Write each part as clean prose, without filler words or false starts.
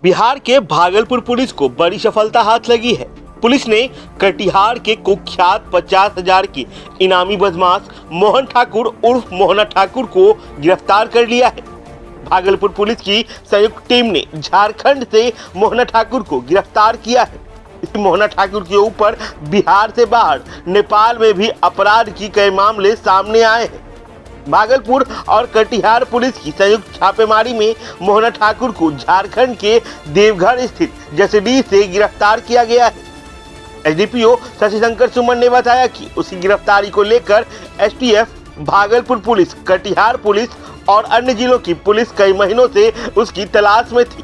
बिहार के भागलपुर पुलिस को बड़ी सफलता हाथ लगी है। पुलिस ने कटिहार के कुख्यात 50,000 के इनामी बदमाश मोहन ठाकुर उर्फ मोहना ठाकुर को गिरफ्तार कर लिया है। भागलपुर पुलिस की संयुक्त टीम ने झारखंड से मोहना ठाकुर को गिरफ्तार किया है। इस मोहना ठाकुर के ऊपर बिहार से बाहर नेपाल में भी अपराध की कई मामले सामने आए हैं। भागलपुर और कटिहार पुलिस की संयुक्त छापेमारी में मोहना ठाकुर को झारखंड के देवघर स्थित जसीडीह से गिरफ्तार किया गया है। एसडीपीओ शशिशंकर सुमन ने बताया कि उसकी गिरफ्तारी को लेकर STF, Bhagalpur police, Katihar police और अन्य जिलों की पुलिस कई महीनों से उसकी तलाश में थी।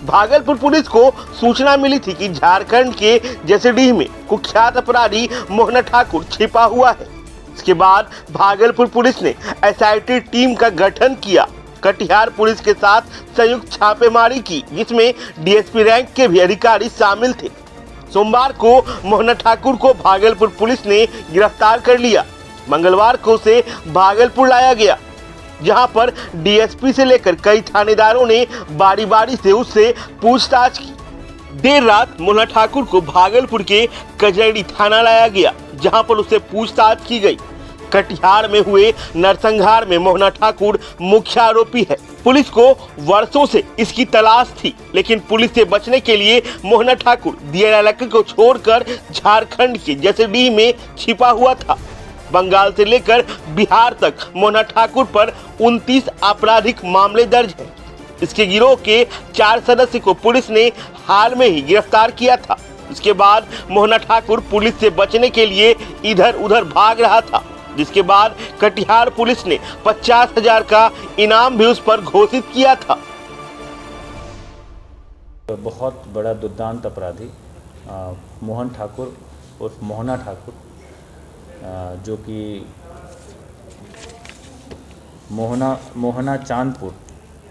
भागलपुर पुलिस को सूचना मिली थी कि झारखंड के जसीडीह में कुख्यात अपराधी मोहना ठाकुर छिपा हुआ है। इसके बाद भागलपुर पुलिस ने एसआईटी टीम का गठन किया। कटिहार पुलिस के साथ संयुक्त छापेमारी की, जिसमें डीएसपी रैंक के भी अधिकारी शामिल थे। सोमवार को मोहना ठाकुर को भागलपुर पुलिस ने गिरफ्तार कर लिया। मंगलवार को उसे भागलपुर लाया गया, जहां पर डीएसपी से लेकर कई थानेदारों ने बारी बारी से उससे पूछताछ की। देर रात मोहना ठाकुर को भागलपुर के कजरड़ी थाना लाया गया, जहां पर उससे पूछताछ की गई। कटिहार में हुए नरसंहार में मोहना ठाकुर मुख्य आरोपी है। पुलिस को वर्षों से इसकी तलाश थी, लेकिन पुलिस से बचने के लिए मोहना ठाकुर दियर इलाके को छोड़कर झारखंड के जसीडीह में छिपा हुआ था। बंगाल से लेकर बिहार तक मोहना ठाकुर पर 29 आपराधिक मामले दर्ज हैं। इसके गिरोह के 4 सदस्य को पुलिस ने हाल में ही गिरफ्तार किया था। इसके बाद मोहना ठाकुर पुलिस से बचने के लिए इधर उधर भाग रहा था, जिसके बाद कटिहार पुलिस ने 50,000 का इनाम भी उस पर घोषित किया था। बहुत बड़ा दुर्दांत अपराधी मोहन ठाकुर उर्फ मोहना ठाकुर, जो कि मोहना चांदपुर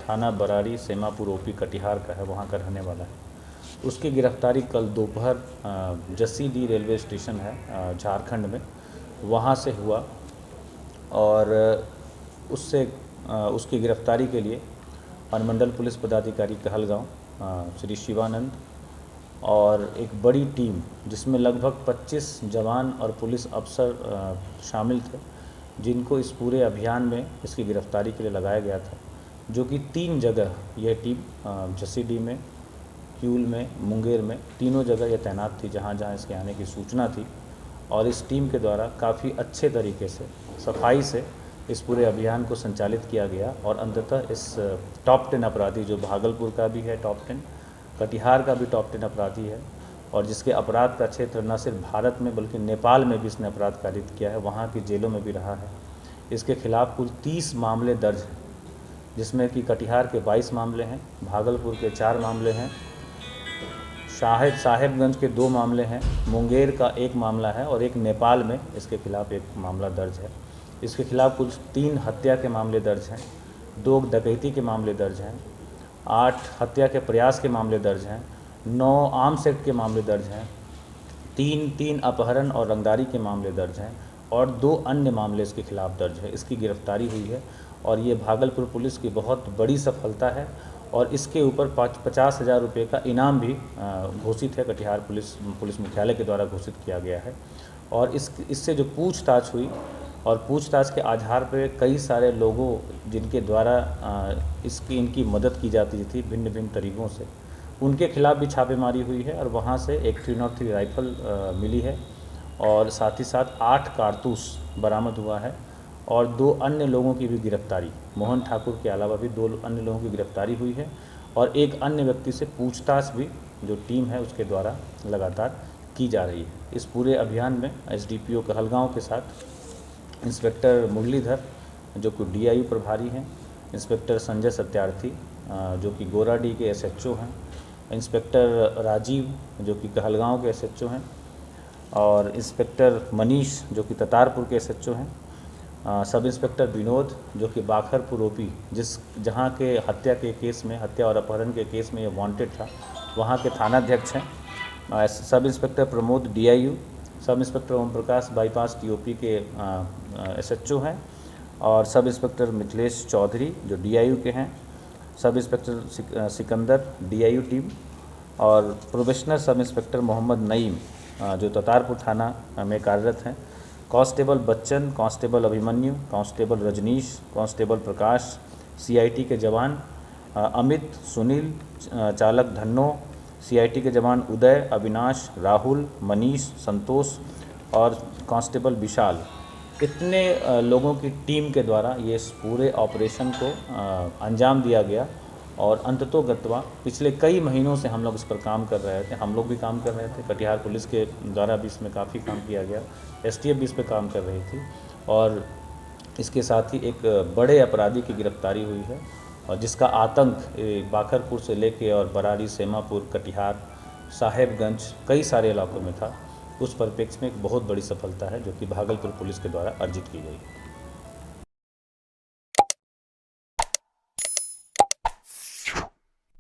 थाना बरारी सेमापुर ओपी कटिहार का है, वहाँ का रहने वाला है। उसकी गिरफ्तारी कल दोपहर जसीडीह रेलवे स्टेशन है झारखंड में, वहाँ से हुआ और उसकी गिरफ्तारी के लिए अनुमंडल पुलिस पदाधिकारी कहलगांव श्री शिवानंद और एक बड़ी टीम, जिसमें लगभग 25 जवान और पुलिस अफसर शामिल थे, जिनको इस पूरे अभियान में इसकी गिरफ्तारी के लिए लगाया गया था। जो कि 3 जगह यह टीम जसीडीह में, क्यूल में, मुंगेर में, तीनों जगह यह तैनात थी जहाँ जहाँ इसके आने की सूचना थी। और इस टीम के द्वारा काफ़ी अच्छे तरीके से, सफाई से इस पूरे अभियान को संचालित किया गया और अंततः इस टॉप 10 अपराधी, जो भागलपुर का भी है टॉप 10, कटिहार का भी टॉप 10 अपराधी है और जिसके अपराध का क्षेत्र न सिर्फ भारत में बल्कि नेपाल में भी इसने अपराध कारित किया है, वहाँ की जेलों में भी रहा है। इसके खिलाफ कुल 30 मामले दर्ज हैं, जिसमें कि कटिहार के 22 मामले हैं, भागलपुर के 4 मामले हैं, साहेबगंज के 2 मामले हैं, मुंगेर का 1 मामला है और एक नेपाल में इसके खिलाफ 1 मामला दर्ज है। इसके खिलाफ कुल 3 हत्या के मामले दर्ज हैं, 2 डकैती के मामले दर्ज हैं, 8 हत्या के प्रयास के मामले दर्ज हैं, 9 आर्म्स एक्ट के मामले दर्ज हैं, 3 अपहरण और रंगदारी के मामले दर्ज हैं और 2 अन्य मामले इसके खिलाफ दर्ज है। इसकी गिरफ्तारी हुई है और ये भागलपुर पुलिस की बहुत बड़ी सफलता है और इसके ऊपर 50,000 रुपये का इनाम भी घोषित है, कटिहार पुलिस मुख्यालय के द्वारा घोषित किया गया है। और इससे जो पूछताछ हुई और पूछताछ के आधार पर कई सारे लोगों, जिनके द्वारा इनकी मदद की जाती थी भिन्न भिन्न तरीक़ों से, उनके खिलाफ भी छापेमारी हुई है और वहाँ से एक 303 राइफल मिली है और साथ ही साथ 8 कारतूस बरामद हुआ है और 2 अन्य लोगों की भी गिरफ्तारी, मोहन ठाकुर के अलावा भी 2 अन्य लोगों की गिरफ्तारी हुई है और एक अन्य व्यक्ति से पूछताछ भी जो टीम है उसके द्वारा लगातार की जा रही है। इस पूरे अभियान में एसडीपीओ कहलगांव के साथ इंस्पेक्टर मुरलीधर, जो कि डीआईयू प्रभारी हैं, इंस्पेक्टर संजय सत्यार्थी, जो कि गोराडीह के एसएचओ हैं, इंस्पेक्टर राजीव, जो कि कहलगांव के एसएचओ हैं, और इंस्पेक्टर मनीष, जो कि ततारपुर के एसएचओ हैं, सब इंस्पेक्टर विनोद, जो कि बाखरपुर ओपी, जहाँ के हत्या के केस में, हत्या और अपहरण के केस में ये वांटेड था, वहाँ के थानाध्यक्ष हैं, sub inspector Pramod DIU, sub inspector Om Prakash bypass TOP के एसएचओ हैं और सब इंस्पेक्टर मिथिलेश चौधरी, जो डीआईयू के हैं, sub inspector Sikandar DIU team और probationer sub inspector Mohammad Naeem जो ततारपुर थाना में कार्यरत हैं, constable Bachchan, constable Abhimanyu, constable Rajneesh, constable Prakash, CIT के जवान अमित, सुनील, चालक धन्नो, सीआईटी के जवान उदय, अविनाश, राहुल, मनीष, संतोष और कांस्टेबल विशाल, इतने लोगों की टीम के द्वारा ये इस पूरे ऑपरेशन को अंजाम दिया गया। और अंततोगत्वा पिछले कई महीनों से हम लोग इस पर काम कर रहे थे, हम लोग भी काम कर रहे थे, कटिहार पुलिस के द्वारा भी इसमें काफ़ी काम किया गया, एसटीएफ भी इस पर काम कर रही थी और इसके साथ ही एक बड़े अपराधी की गिरफ्तारी हुई है और जिसका आतंक बाखरपुर से लेके और बरारी, सेमापुर, कटिहार, साहेबगंज कई सारे इलाकों में था। उस परिप्रेक्ष्य में एक बहुत बड़ी सफलता है जो कि भागलपुर पुलिस के द्वारा अर्जित की गई।